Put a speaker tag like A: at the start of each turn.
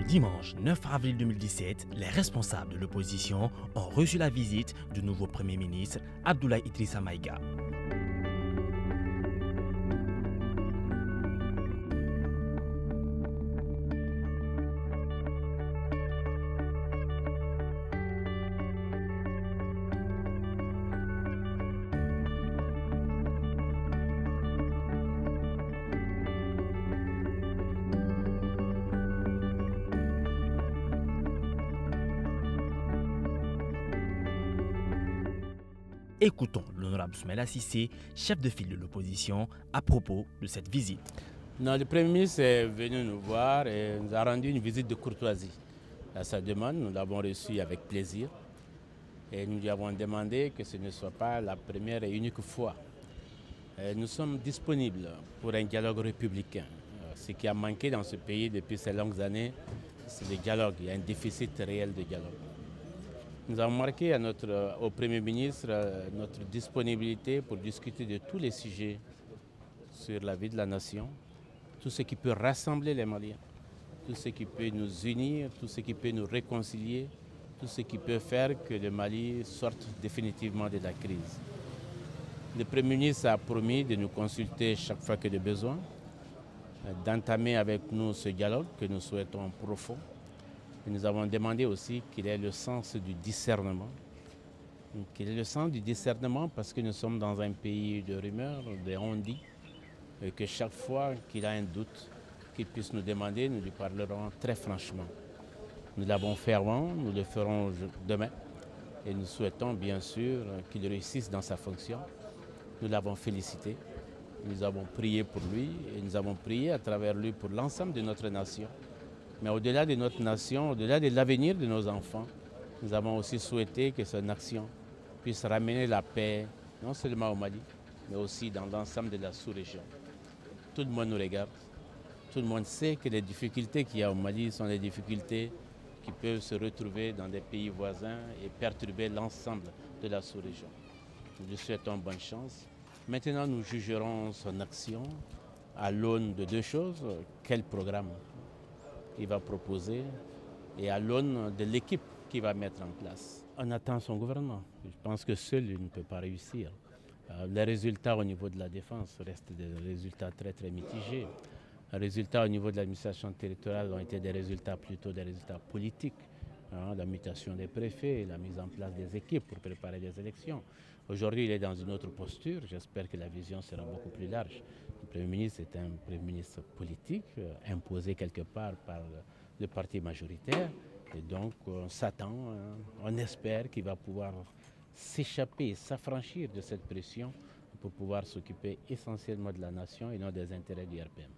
A: Dimanche 9 avril 2017, les responsables de l'opposition ont reçu la visite du nouveau Premier ministre Abdoulaye Idrissa Maïga. Écoutons l'honorable Soumaïla Cissé, chef de file de l'opposition, à propos de cette visite.
B: Le Premier ministre est venu nous voir et nous a rendu une visite de courtoisie. À sa demande, nous l'avons reçu avec plaisir et nous lui avons demandé que ce ne soit pas la première et unique fois. Nous sommes disponibles pour un dialogue républicain. Ce qui a manqué dans ce pays depuis ces longues années, c'est le dialogue. Il y a un déficit réel de dialogue. Nous avons marqué au Premier ministre notre disponibilité pour discuter de tous les sujets sur la vie de la nation, tout ce qui peut rassembler les Maliens, tout ce qui peut nous unir, tout ce qui peut nous réconcilier, tout ce qui peut faire que le Mali sorte définitivement de la crise. Le Premier ministre a promis de nous consulter chaque fois que de besoin, d'entamer avec nous ce dialogue que nous souhaitons profond. Et nous avons demandé aussi qu'il ait le sens du discernement. Qu'il ait le sens du discernement parce que nous sommes dans un pays de rumeurs, de on-dit, et que chaque fois qu'il a un doute, qu'il puisse nous demander, nous lui parlerons très franchement. Nous l'avons fait avant, nous le ferons demain. Et nous souhaitons bien sûr qu'il réussisse dans sa fonction. Nous l'avons félicité, nous avons prié pour lui et nous avons prié à travers lui pour l'ensemble de notre nation. Mais au-delà de notre nation, au-delà de l'avenir de nos enfants, nous avons aussi souhaité que son action puisse ramener la paix, non seulement au Mali, mais aussi dans l'ensemble de la sous-région. Tout le monde nous regarde, tout le monde sait que les difficultés qu'il y a au Mali sont des difficultés qui peuvent se retrouver dans des pays voisins et perturber l'ensemble de la sous-région. Nous lui souhaitons bonne chance. Maintenant, nous jugerons son action à l'aune de deux choses. Quel programme il va proposer et à l'aune de l'équipe qu'il va mettre en place. On attend son gouvernement. Je pense que seul il ne peut pas réussir. Les résultats au niveau de la défense restent des résultats très mitigés. Les résultats au niveau de l'administration territoriale ont été des résultats plutôt des résultats politiques. La mutation des préfets, la mise en place des équipes pour préparer les élections. Aujourd'hui, il est dans une autre posture. J'espère que la vision sera beaucoup plus large. Le Premier ministre est un Premier ministre politique, imposé quelque part par le parti majoritaire. Et donc, on s'attend, on espère qu'il va pouvoir s'échapper, s'affranchir de cette pression pour pouvoir s'occuper essentiellement de la nation et non des intérêts du RPM.